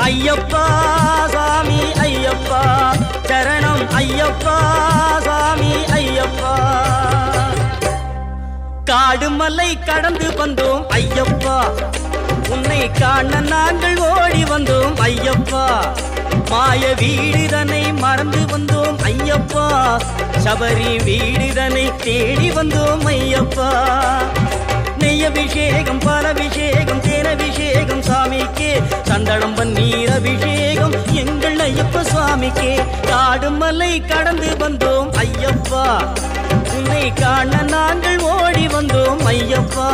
ஐயப்பா சாமி ஐயப்பா சரணம் ஐயப்பா சாமி ஐயப்பா காடு மலை கடந்து வந்தோம் ஐயப்பா உன்னை காண நாங்கள் ஓடி வந்தோம் ஐயப்பா மாய வீடுதனை மறந்து வந்தோம் ஐயப்பா சபரி வீடுதனை தேடி வந்தோம் ஐயப்பா நெய்யபிஷேகம் பாலபிஷேகம் தேனபிஷேகம் சாமிக்கே சந்தனம் பன்னீர் அபிஷேகம் எங்கள் ஐயப்ப சுவாமிக்கே காடு மலை கடந்து வந்தோம் ஐயப்பா உன்னை காண நாங்கள் ஓடி வந்தோம் ஐயப்பா